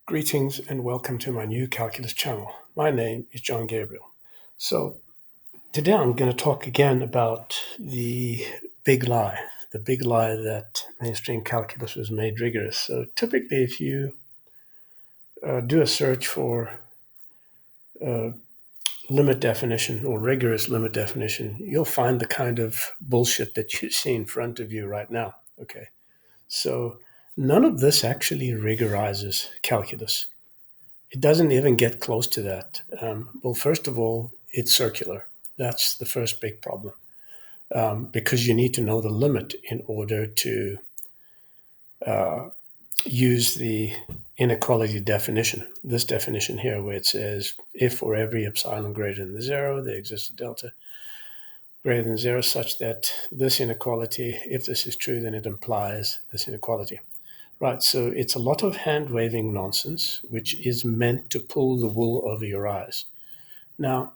Greetings and welcome to my new calculus channel. My name is John Gabriel. So today I'm going to talk again about the big lie that mainstream calculus was made rigorous. So typically if you do a search for limit definition or rigorous limit definition, you'll find the kind of bullshit that you see in front of you right now. Okay. So none of this actually rigorizes calculus. It doesn't even get close to that. Well, first of all, it's circular. That's the first big problem because you need to know the limit in order to use the inequality definition. This definition here, where it says if for every epsilon greater than zero, there exists a delta greater than zero, such that this inequality, if this is true, then it implies this inequality. Right, so it's a lot of hand waving nonsense, which is meant to pull the wool over your eyes. Now,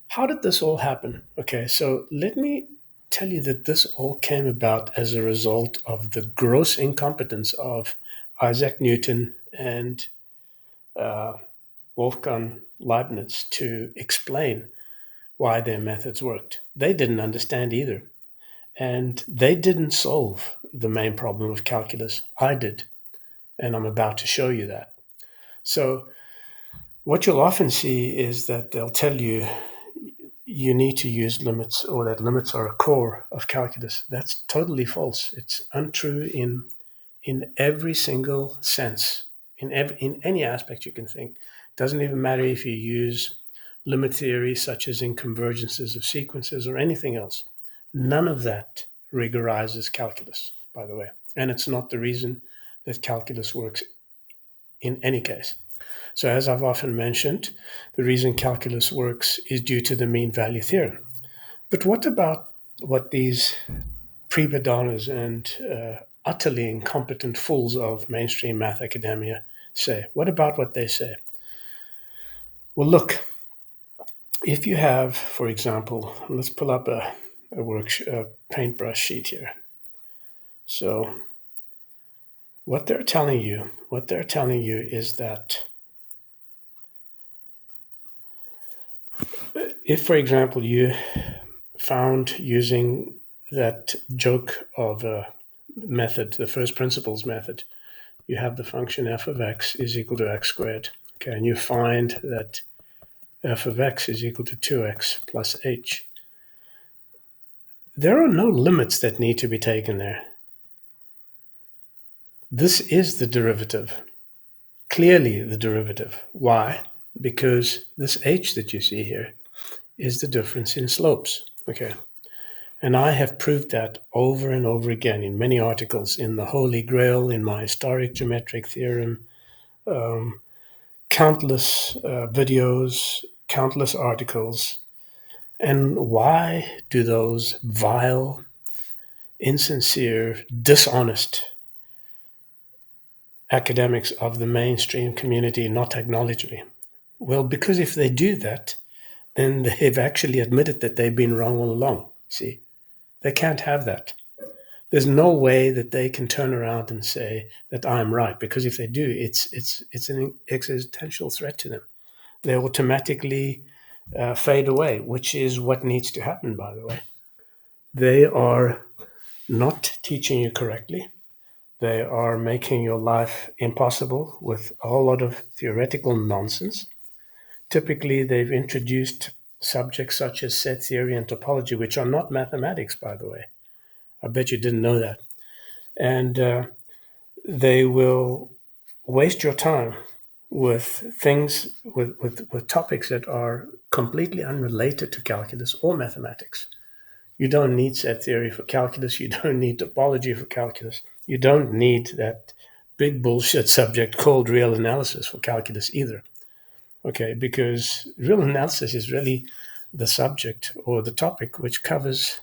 how did this all happen? Okay, so let me tell you that this all came about as a result of the gross incompetence of Isaac Newton and uh, Wolfgang Leibniz to explain why their methods worked. They didn't understand either. And they didn't solve the main problem of calculus. I did. And I'm about to show you that. So, what you'll often see is that they'll tell you you need to use limits or that limits are a core of calculus. That's totally false. It's untrue in every single sense, in any aspect you can think. Doesn't even matter if you use limit theory, such as in convergences of sequences or anything else. None of that rigorizes calculus, by the way. And it's not the reason that calculus works in any case. So as I've often mentioned, the reason calculus works is due to the mean value theorem. But what about what these prima donnas and utterly incompetent fools of mainstream math academia say? What about what they say? Well, look, if you have, for example, let's pull up a paintbrush sheet here. So what they're telling you is that if, for example, you found using that joke of a method, the first principles method, you have the function f of x is equal to x squared. Okay, and you find that f of x is equal to 2x plus h. There are no limits that need to be taken there. This is the derivative, clearly the derivative. Why? Because this h that you see here is the difference in slopes. Okay. And I have proved that over and over again in many articles in the Holy Grail, in my historic geometric theorem, countless videos, countless articles. And why do those vile, insincere, dishonest academics of the mainstream community not acknowledge me? Well, because if they do that, then they've actually admitted that they've been wrong all along. See, they can't have that. There's no way that they can turn around and say that I'm right, because if they do, it's an existential threat to them. They automatically fade away, which is what needs to happen, by the way. They are not teaching you correctly. They are making your life impossible with a whole lot of theoretical nonsense. Typically, they've introduced subjects such as set theory and topology, which are not mathematics, by the way. I bet you didn't know that. And they will waste your time with things, with topics that are completely unrelated to calculus or mathematics. You don't need set theory for calculus. You don't need topology for calculus. You don't need that big bullshit subject called real analysis for calculus either. Okay, because real analysis is really the subject or the topic which covers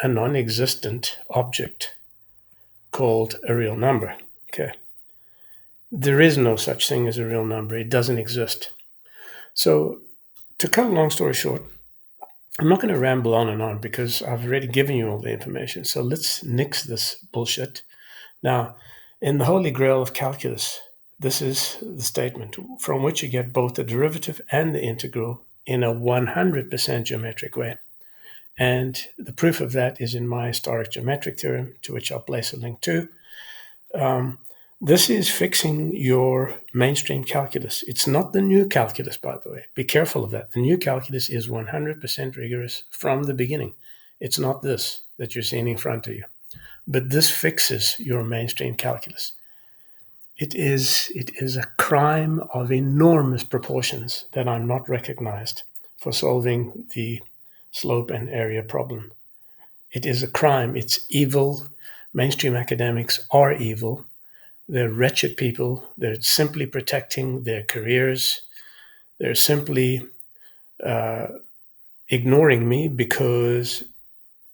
a non-existent object called a real number. Okay. There is no such thing as a real number. It doesn't exist. So to cut a long story short, I'm not going to ramble on and on because I've already given you all the information. So let's nix this bullshit. Now, in the Holy Grail of calculus, This is the statement from which you get both the derivative and the integral in a 100% geometric way. And the proof of that is in my historic geometric theorem, to which I'll place a link to. This is fixing your mainstream calculus. It's not the new calculus, by the way. Be careful of that. The new calculus is 100% rigorous from the beginning. It's not this that you're seeing in front of you. But this fixes your mainstream calculus. It is a crime of enormous proportions that I'm not recognized for solving the slope and area problem. It is a crime. It's evil. Mainstream academics are evil. They're wretched people. They're simply protecting their careers. They're simply ignoring me because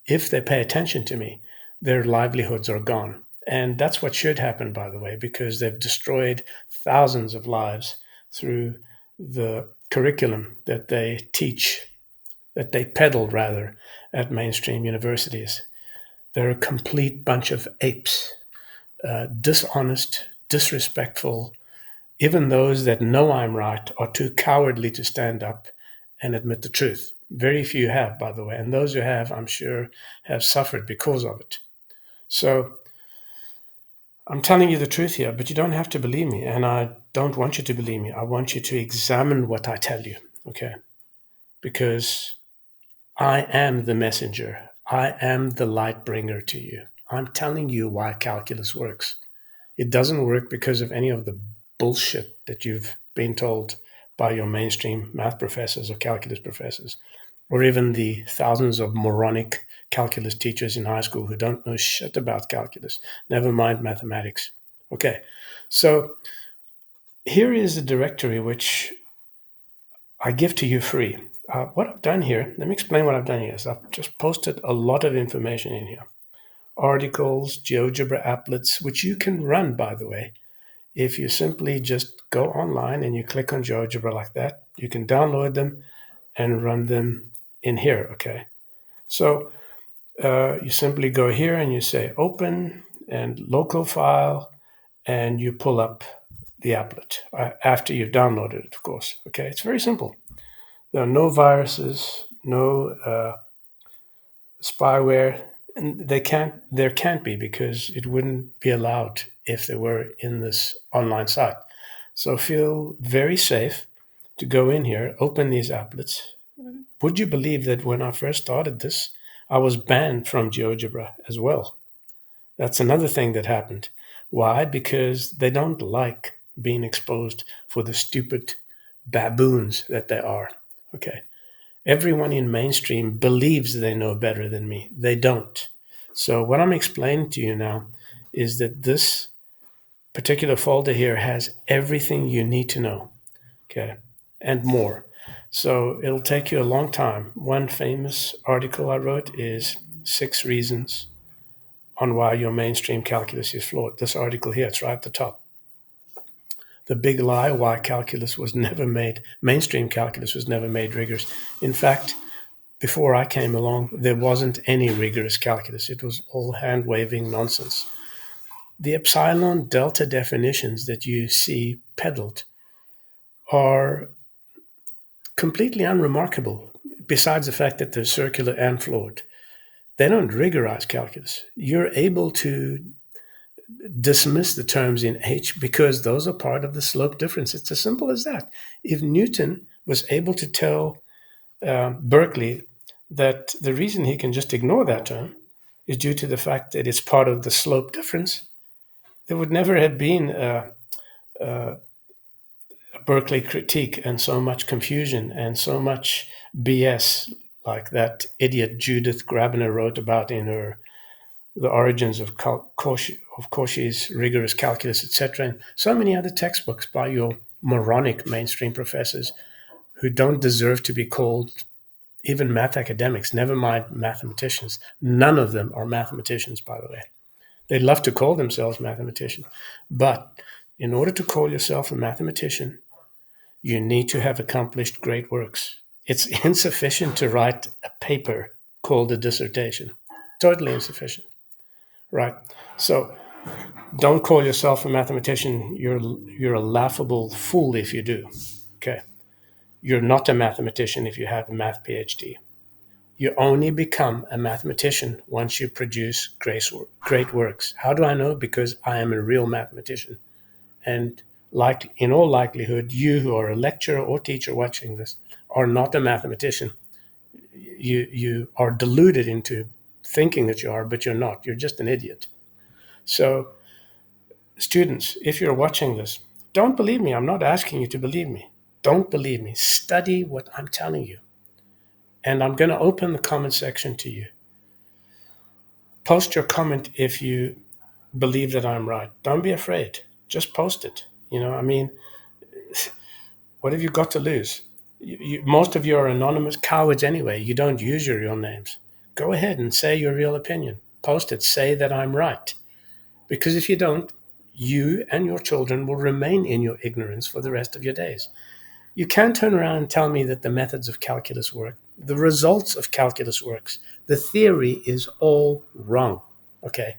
if they pay attention to me, their livelihoods are gone. And that's what should happen, by the way, because they've destroyed thousands of lives through the curriculum that they teach, that they peddle rather, at mainstream universities. They're a complete bunch of apes, dishonest, disrespectful. Even those that know I'm right are too cowardly to stand up and admit the truth. Very few have, by the way, and those who have, I'm sure, have suffered because of it. So I'm telling you the truth here, but you don't have to believe me, and I don't want you to believe me. I want you to examine what I tell you, okay? Because I am the messenger. I am the light bringer to you. I'm telling you why calculus works. It doesn't work because of any of the bullshit that you've been told by your mainstream math professors or calculus professors, or even the thousands of moronic calculus teachers in high school who don't know shit about calculus, never mind mathematics. Okay, so here is a directory which I give to you free. What I've done here, let me explain what I've done here. So I've just posted a lot of information in here. Articles, GeoGebra applets, which you can run, by the way. If you simply just go online and you click on GeoGebra like that, you can download them and run them in here, okay? So you simply go here and you say open and local file, and you pull up the applet after you've downloaded it, of course, okay? It's very simple. There are no viruses, no spyware, and there can't be because it wouldn't be allowed if they were in this online site. So feel very safe to go in here, open these applets. Would you believe that when I first started this, I was banned from GeoGebra as well? That's another thing that happened. Why? Because they don't like being exposed for the stupid baboons that they are. Okay. Everyone in mainstream believes they know better than me. They don't. So what I'm explaining to you now is that this particular folder here has everything you need to know, okay, and more. So it'll take you a long time. One famous article I wrote is 6 reasons on why your mainstream calculus is flawed. This article here, it's right at the top. The big lie why calculus was never made, mainstream calculus was never made rigorous. In fact, before I came along, there wasn't any rigorous calculus. It was all hand-waving nonsense. The epsilon delta definitions that you see peddled are completely unremarkable, besides the fact that they're circular and flawed. They don't rigorize calculus. You're able to dismiss the terms in H because those are part of the slope difference. It's as simple as that. If Newton was able to tell Berkeley that the reason he can just ignore that term is due to the fact that it's part of the slope difference, there would never have been a Berkeley critique and so much confusion and so much BS like that idiot Judith Grabner wrote about in her The Origins of Cauchy's Rigorous Calculus, etc., and so many other textbooks by your moronic mainstream professors who don't deserve to be called even math academics, never mind mathematicians. None of them are mathematicians, by the way. They love to call themselves mathematicians. But in order to call yourself a mathematician, you need to have accomplished great works. It's insufficient to write a paper called a dissertation. Totally insufficient. Right. So Don't call yourself a mathematician. You're a laughable fool if you do. Okay. You're not a mathematician if you have a math PhD. You only become a mathematician once you produce great works. How do I know? Because I am a real mathematician. And like in all likelihood, you who are a lecturer or teacher watching this are not a mathematician. You are deluded into thinking that you are, but you're not. You're just an idiot. So, students, if you're watching this, don't believe me. I'm not asking you to believe me. Don't believe me. Study what I'm telling you. And I'm going to open the comment section to you. Post your comment if you believe that I'm right. Don't be afraid. Just post it. I mean, what have you got to lose? Most of you are anonymous cowards anyway. You don't use your real names. Go ahead and say your real opinion. Post it. Say that I'm right. Because if you don't, you and your children will remain in your ignorance for the rest of your days. You can't turn around and tell me that the methods of calculus work. The results of calculus works. The theory is all wrong. Okay.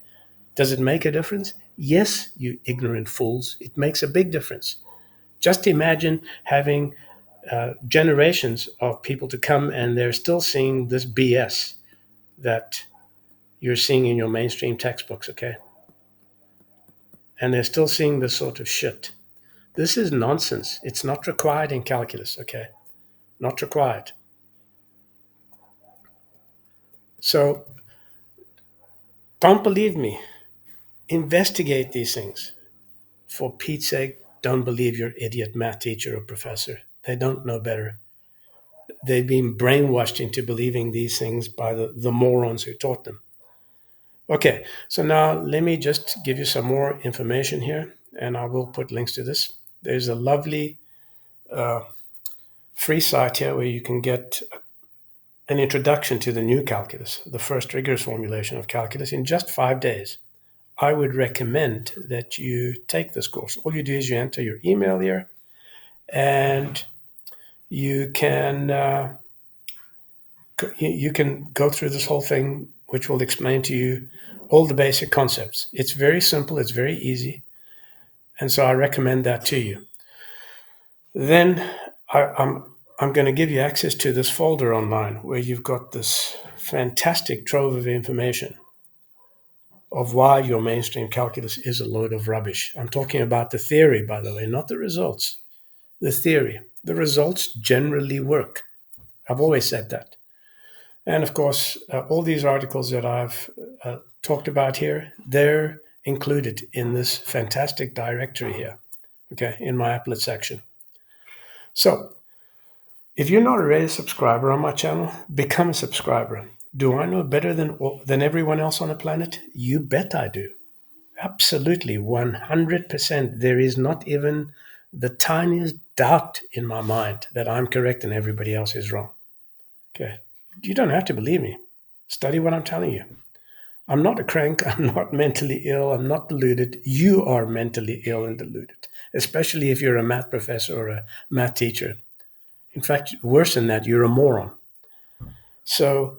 Does it make a difference? Yes, you ignorant fools. It makes a big difference. Just imagine having generations of people to come and they're still seeing this BS that you're seeing in your mainstream textbooks, okay? And they're still seeing this sort of shit. This is nonsense. It's not required in calculus, okay? Not required. So don't believe me. Investigate these things. For Pete's sake, don't believe your idiot math teacher or professor. They don't know better. They've been brainwashed into believing these things by the morons who taught them. Okay, so now let me just give you some more information here, and I will put links to this. There's a lovely free site here where you can get an introduction to the new calculus, the first rigorous formulation of calculus, in just 5 days. I would recommend that you take this course. All you do is you enter your email here, and you can go through this whole thing, which will explain to you all the basic concepts. It's very simple. It's very easy. And so I recommend that to you. Then I'm going to give you access to this folder online where you've got this fantastic trove of information of why your mainstream calculus is a load of rubbish. I'm talking about the theory, by the way, not the results. The theory. The results generally work. I've always said that. And of course, all these articles that I've talked about here, they're included in this fantastic directory here, okay, in my applet section. So if you're not already a subscriber on my channel, become a subscriber. Do I know better than everyone else on the planet? You bet I do. Absolutely, 100%. There is not even the tiniest doubt in my mind that I'm correct and everybody else is wrong. Okay. You don't have to believe me. Study what I'm telling you. I'm not a crank. I'm not mentally ill. I'm not deluded. You are mentally ill and deluded, especially if you're a math professor or a math teacher. In fact, worse than that, you're a moron. So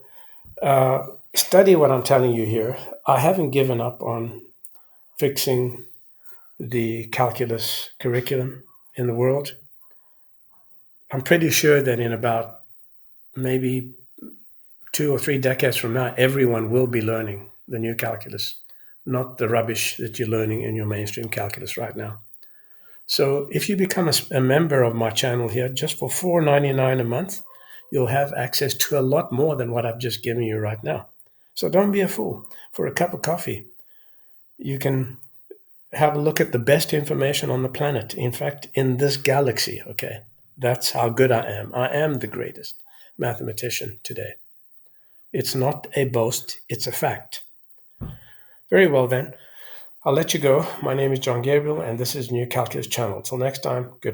study what I'm telling you here. I haven't given up on fixing the calculus curriculum in the world. I'm pretty sure that in about maybe 2 or 3 decades from now, everyone will be learning the new calculus, not the rubbish that you're learning in your mainstream calculus right now. So if you become a member of my channel here, just for $4.99 a month, you'll have access to a lot more than what I've just given you right now. So don't be a fool. For a cup of coffee, you can have a look at the best information on the planet. In fact, in this galaxy, okay? That's how good I am. I am the greatest mathematician today. It's not a boast, it's a fact. Very well then, I'll let you go. My name is John Gabriel, and this is New Calculus Channel. Till next time, good.